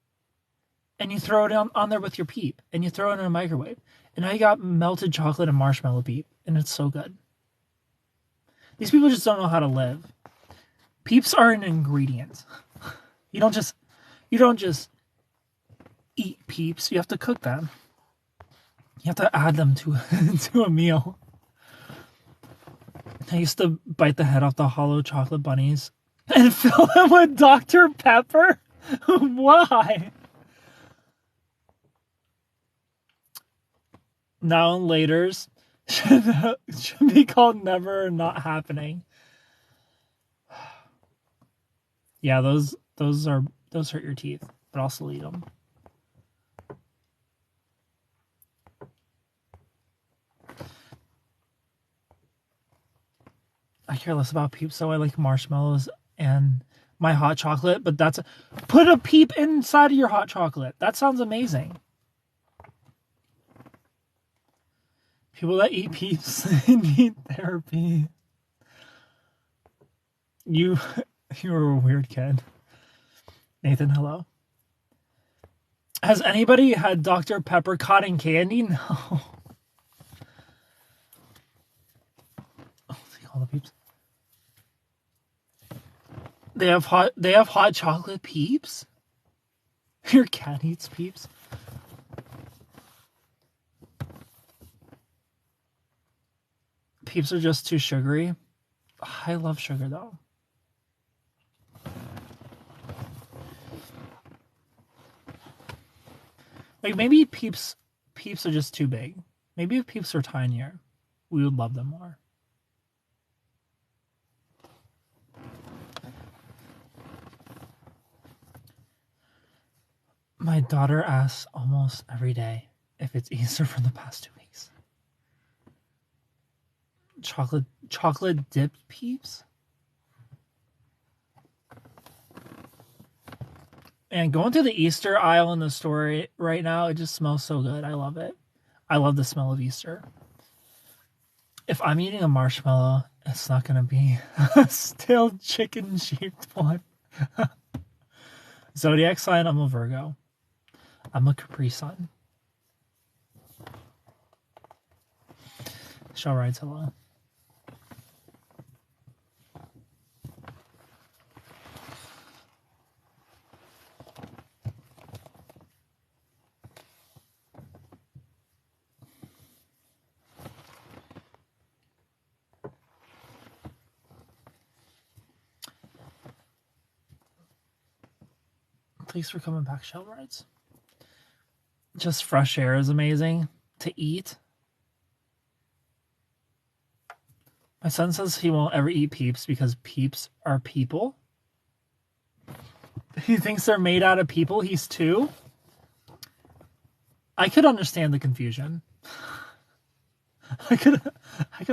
And you throw it on there with your Peep. And you throw it in a microwave. And now you got melted chocolate and marshmallow Peep. And it's so good. These people just don't know how to live. Peeps are an ingredient. You don't just eat Peeps. You have to cook them. You have to add them to a meal. I used to bite the head off the hollow chocolate bunnies and fill them with Dr. Pepper. Why? Now and later's should be called never not happening. Yeah, those hurt your teeth, but I'll still eat them. I care less about Peeps, so I like marshmallows and my hot chocolate, but put a Peep inside of your hot chocolate. That sounds amazing. People that eat Peeps need therapy. You were a weird kid. Nathan, hello. Has anybody had Dr. Pepper cotton candy? No. Oh, see all the Peeps. They have hot chocolate Peeps? Your cat eats Peeps? Peeps are just too sugary. I love sugar though. Like maybe Peeps are just too big. Maybe if Peeps were tinier, we would love them more. My daughter asks almost every day if it's Easter for the past 2 weeks. Chocolate dipped Peeps? And going through the Easter aisle in the store right now, it just smells so good. I love it. I love the smell of Easter. If I'm eating a marshmallow, it's not going to be a stale chicken shaped one. Zodiac sign, I'm a Virgo. I'm a Capri Sun. Shell rides hello. Thanks for coming back, Shell rides. Just fresh air is amazing to eat. My son says he won't ever eat Peeps because Peeps are people. He thinks they're made out of people. He's 2. I could understand the confusion. I could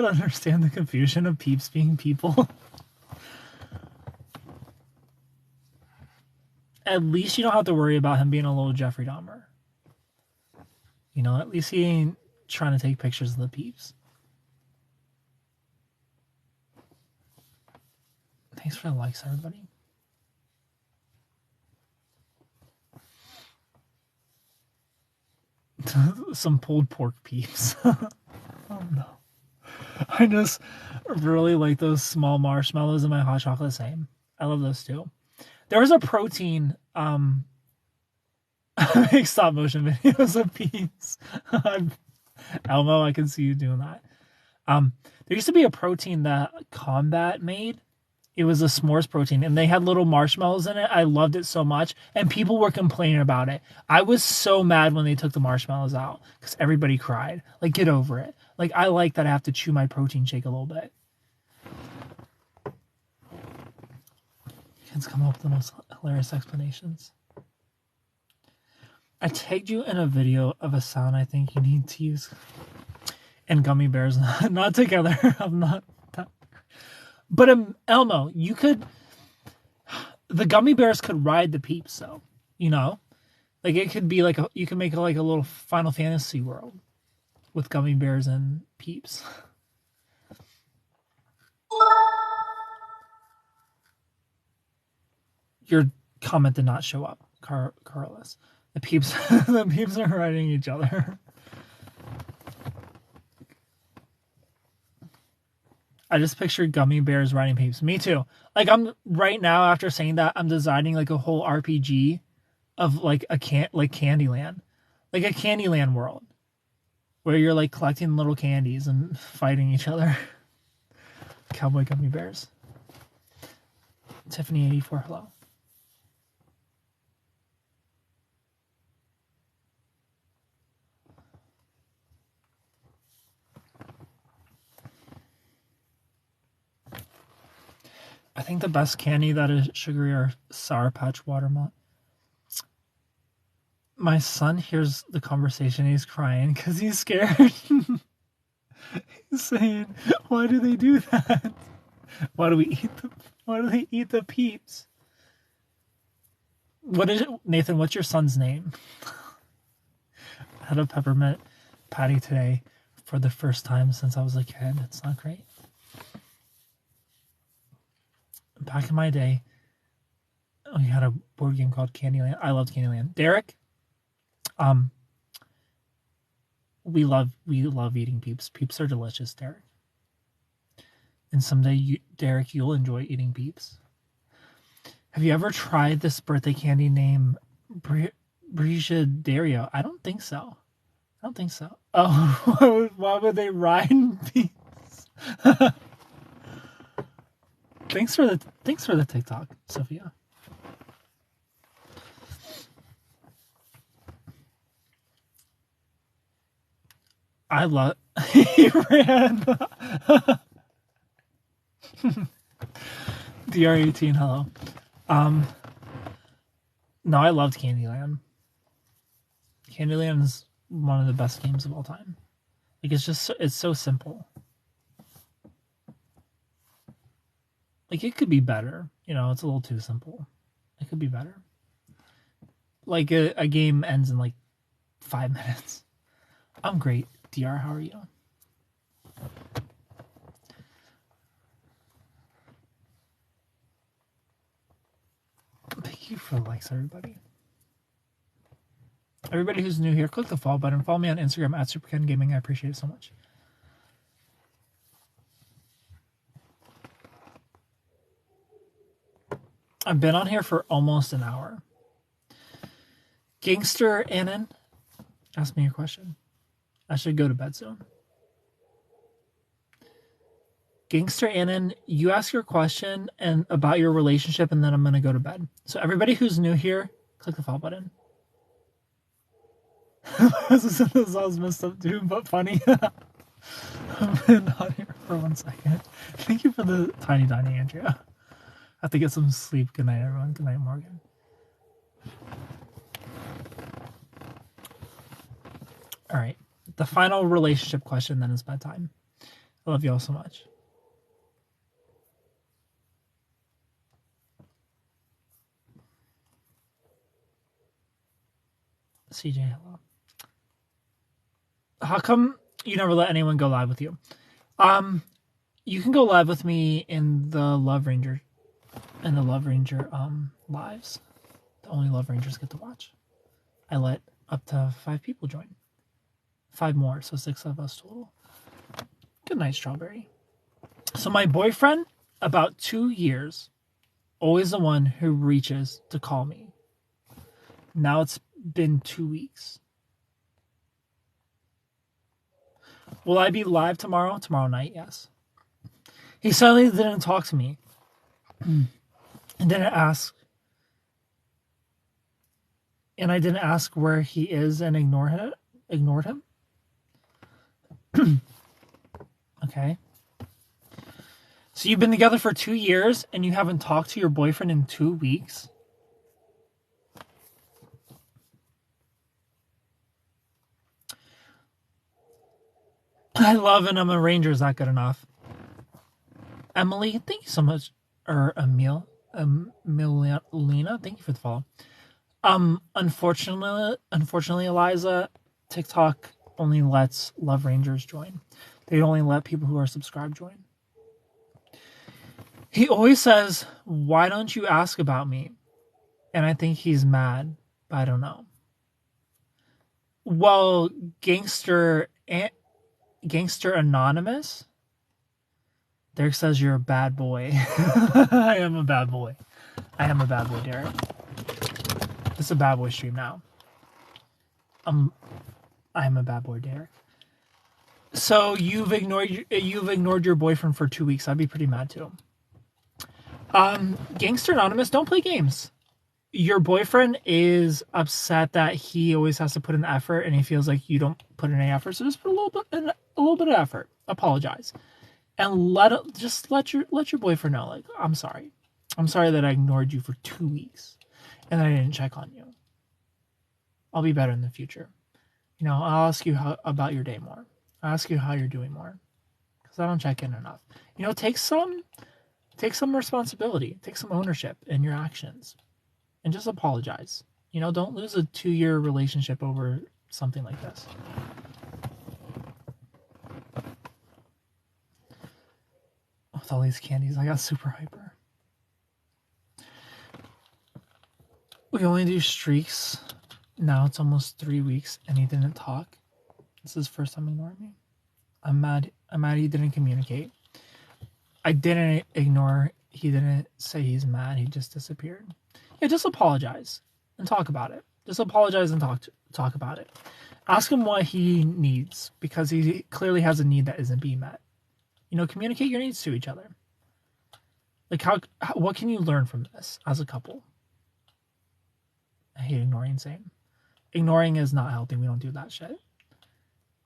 understand the confusion of Peeps being people. At least you don't have to worry about him being a little Jeffrey Dahmer. You know, at least he ain't trying to take pictures of the Peeps. Thanks for the likes, everybody. Some pulled pork Peeps. Oh no. I just really like those small marshmallows in my hot chocolate. Same. I love those too. There was a protein make stop motion videos of peas. Elmo, I can see you doing that. There used to be a protein that Combat made. It was a s'mores protein, and they had little marshmallows in it. I loved it so much, and people were complaining about it. I was so mad when they took the marshmallows out because everybody cried. Like, get over it. Like, I like that I have to chew my protein shake a little bit. Kids come up with the most hilarious explanations. I tagged you in a video of a sound I think you need to use. And gummy bears, not together. I'm not that. But Elmo, you could. The gummy bears could ride the peeps, though. You know, like it could be like you can make it like a little Final Fantasy world with gummy bears and peeps. Your comment did not show up, Carlos. The peeps, the peeps are riding each other. I just pictured gummy bears riding peeps. Me too. Like I'm right now after saying that, I'm designing like a whole RPG of like Candyland, like a Candyland world where you're like collecting little candies and fighting each other. Cowboy gummy bears. Tiffany 84, hello. I think the best candy that is sugary are Sour Patch watermelon. My son hears the conversation. He's crying because he's scared. He's saying, "Why do they do that? Why do they eat the peeps?" What is it, Nathan? What's your son's name? I had a peppermint patty today for the first time since I was a kid. It's not great. Back in my day, we had a board game called Candyland. I loved Candyland. Derek, we love eating peeps. Peeps are delicious, Derek. And someday, Derek, you'll enjoy eating peeps. Have you ever tried this birthday candy named Brigidario? I don't think so. Oh, why would they ride peeps? Thanks for the TikTok, Sophia. I love he ran. DR18, hello. No, I loved Candyland. Candyland is one of the best games of all time. Like it's so simple. Like it could be better. You know, it's a little too simple. It could be better. Like a game ends in like 5 minutes. I'm great. DR, how are you? Thank you for the likes, everybody. Everybody who's new here, click the follow button. Follow me on Instagram at SuperKenGaming. I appreciate it so much. I've been on here for almost an hour. Gangster Annan, ask me a question. I should go to bed soon. Gangster Annan, you ask your question and about your relationship, and then I'm going to go to bed. So everybody who's new here, click the follow button. This sounds messed up too, but funny. I've been on here for 1 second. Thank you for the tiny dining, Andrea. I have to get some sleep. Good night, everyone. Good night, Morgan. All right. The final relationship question, then, is bedtime. I love you all so much. CJ, hello. How come you never let anyone go live with you? You can go live with me in the Love Ranger lives. The only Love Rangers get to watch. I let up to 5 people join. 5 more, so 6 of us total. Good night, Strawberry. So my boyfriend, about 2 years, always the one who reaches to call me. Now it's been 2 weeks. Will I be live tomorrow? Tomorrow night, yes. He suddenly didn't talk to me. And didn't ask. And I didn't ask where he is and ignored him. Okay. So you've been together for 2 years and you haven't talked to your boyfriend in 2 weeks? I love and I'm a Ranger. Is not good enough. Emily, thank you so much. Or Emilina, thank you for the follow. Unfortunately, Eliza, TikTok only lets Love Rangers join. They only let people who are subscribed join. He always says, "Why don't you ask about me?" And I think he's mad, but I don't know. Well, Gangster Anonymous, Derek says you're a bad boy. I am a bad boy. I am a bad boy, Derek. It's a bad boy stream now. I am a bad boy, Derek. So you've ignored your boyfriend for 2 weeks. I'd be pretty mad too. Gangster Anonymous, don't play games. Your boyfriend is upset that he always has to put in effort, and he feels like you don't put in any effort. So just put a little bit of effort. Apologize, and let your boyfriend know, like, I'm sorry. I'm sorry that I ignored you for 2 weeks, and then I didn't check on you. I'll be better in the future. You know, I'll ask you about your day more. I'll ask you how you're doing more, because I don't check in enough. You know, take some responsibility. Take some ownership in your actions. And just apologize. You know, don't lose a 2-year relationship over something like this. With all these candies, I got super hyper. We only do streaks. Now it's almost 3 weeks and he didn't talk. This is his first time ignoring me. I'm mad he didn't communicate. I didn't ignore. He didn't say he's mad. He just disappeared. Yeah, just apologize and talk about it. Just apologize and talk about it. Ask him what he needs, because he clearly has a need that isn't being met. You know, communicate your needs to each other. Like, what can you learn from this as a couple? I hate ignoring same. Ignoring is not healthy. We don't do that shit.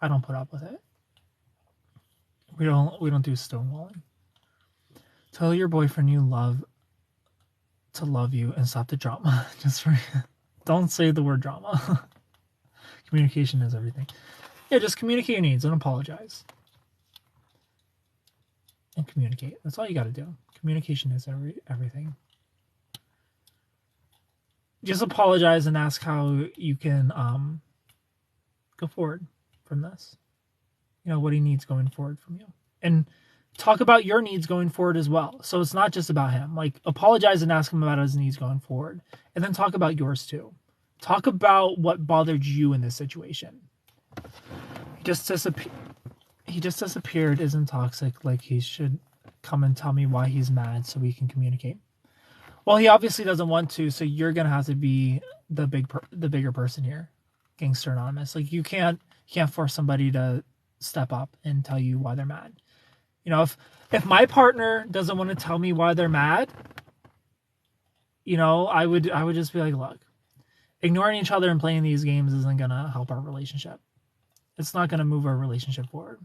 I don't put up with it. We don't do stonewalling. Tell your boyfriend you love you and stop the drama. Don't say the word drama. Communication is everything. Yeah, just communicate your needs and apologize. And communicate. That's all you got to do. Communication is everything. Just apologize and ask how you can go forward from this. You know, what he needs going forward from you. And talk about your needs going forward as well. So it's not just about him. Like, apologize and ask him about his needs going forward. And then talk about yours too. Talk about what bothered you in this situation. He just disappeared isn't toxic. Like, he should come and tell me why he's mad so we can communicate. Well, he obviously doesn't want to, so you're going to have to be the bigger person here. Gangster Anonymous. Like, you can't force somebody to step up and tell you why they're mad. You know, if my partner doesn't want to tell me why they're mad, you know, I would just be like, look, ignoring each other and playing these games isn't going to help our relationship. It's not going to move our relationship forward.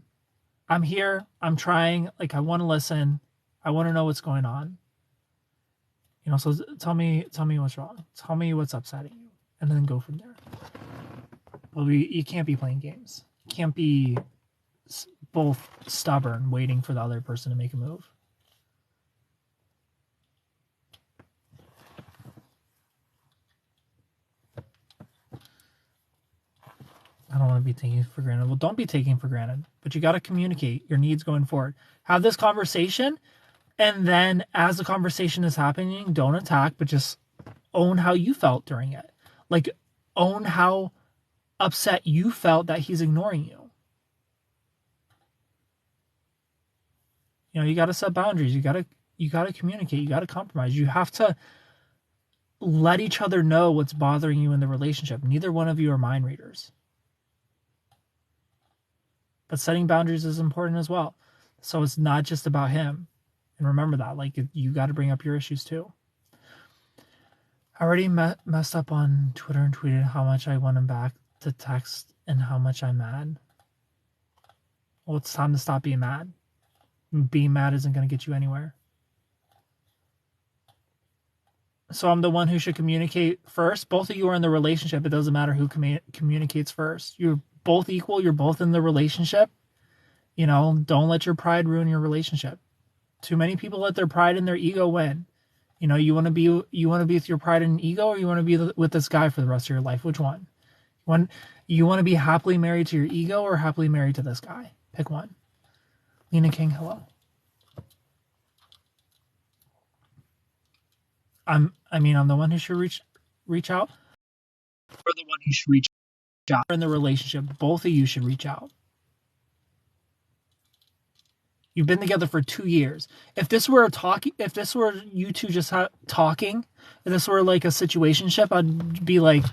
I'm here. I'm trying. Like, I want to listen. I want to know what's going on. You know, so tell me what's wrong. Tell me what's upsetting you, and then go from there. But you can't be playing games. You can't be both stubborn, waiting for the other person to make a move. I don't want to be taken for granted. Well, don't be taken for granted, but you got to communicate your needs going forward. Have this conversation, and then as the conversation is happening, don't attack, but just own how you felt during it. Like, own how upset you felt that he's ignoring you. You know, you got to set boundaries. You got to communicate. You got to compromise. You have to let each other know what's bothering you in the relationship. Neither one of you are mind readers. But setting boundaries is important as well. So it's not just about him. And remember that. Like, you got to bring up your issues too. I already messed up on Twitter and tweeted how much I want him back to text and how much I'm mad. Well, it's time to stop being mad. Being mad isn't going to get you anywhere. So I'm the one who should communicate first. Both of you are in the relationship. It doesn't matter who communicates first. You're both equal. You're both in the relationship. You know, don't let your pride ruin your relationship. Too many people let their pride and their ego win. You know, you want to be with your pride and ego, or you want to be with this guy for the rest of your life? Which one? You want to be happily married to your ego or happily married to this guy? Pick one. Lena King, hello. I'm the one who should reach out. Or the one who should reach out. In the relationship, both of you should reach out. You've been together for 2 years. If this were you two just talking, if this were like a situationship, I'd be like,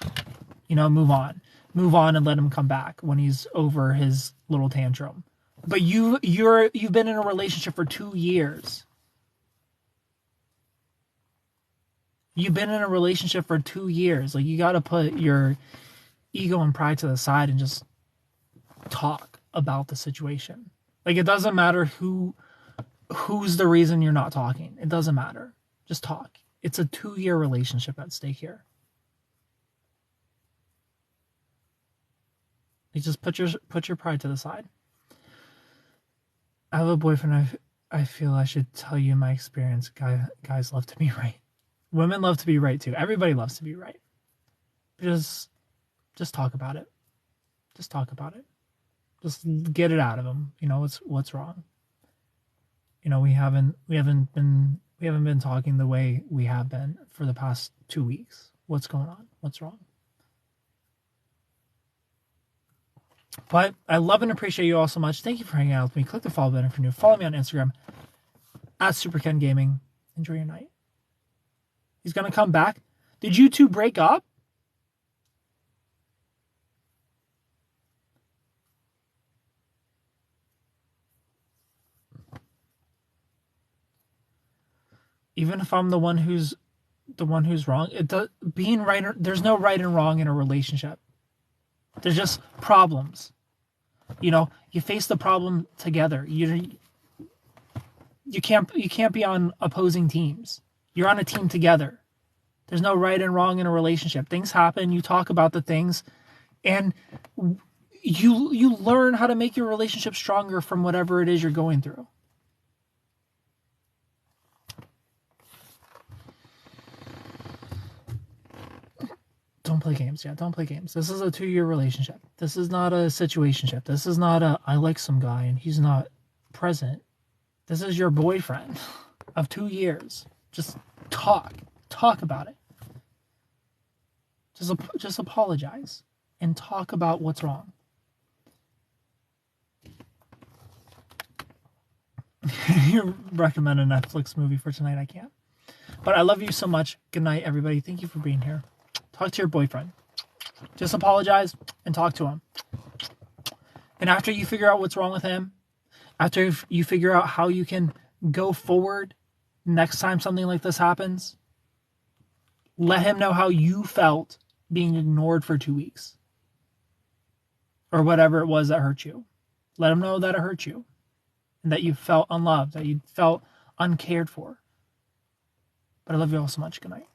you know, move on and let him come back when he's over his little tantrum. But you've been in a relationship for 2 years. You've been in a relationship for 2 years. Like, you got to put your ego and pride to the side and just talk about the situation. Like, it doesn't matter who's the reason you're not talking. It doesn't matter. Just talk. It's a 2-year relationship at stake here. You just put your pride to the side. I have a boyfriend. I feel I should tell you my experience. Guys love to be right. Women love to be right too. Everybody loves to be right. Just talk about it. Just talk about it. Just get it out of them. You know, what's wrong. You know, we haven't been talking the way we have been for the past 2 weeks. What's going on? What's wrong? But I love and appreciate you all so much. Thank you for hanging out with me. Click the follow button if you're new. Follow me on Instagram at SuperKenGaming. Enjoy your night. He's gonna come back. Did you two break up? Even if I'm the one who's wrong, being right. There's no right and wrong in a relationship. There's just problems. You know, you face the problem together. You can't be on opposing teams. You're on a team together. There's no right and wrong in a relationship. Things happen. You talk about the things, and you learn how to make your relationship stronger from whatever it is you're going through. Don't play games. Yeah, don't play games. This is a 2-year relationship. This is not a situationship. This is not I like some guy and he's not present. This is your boyfriend of 2 years. Just talk about it. Just apologize and talk about what's wrong. You recommend a Netflix movie for tonight? I can't. But I love you so much. Good night, everybody. Thank you for being here. Talk to your boyfriend. Just apologize and talk to him. And after you figure out what's wrong with him, after you figure out how you can go forward next time something like this happens, let him know how you felt being ignored for 2 weeks. Or whatever it was that hurt you. Let him know that it hurt you. And that you felt unloved, that you felt uncared for. But I love you all so much. Good night.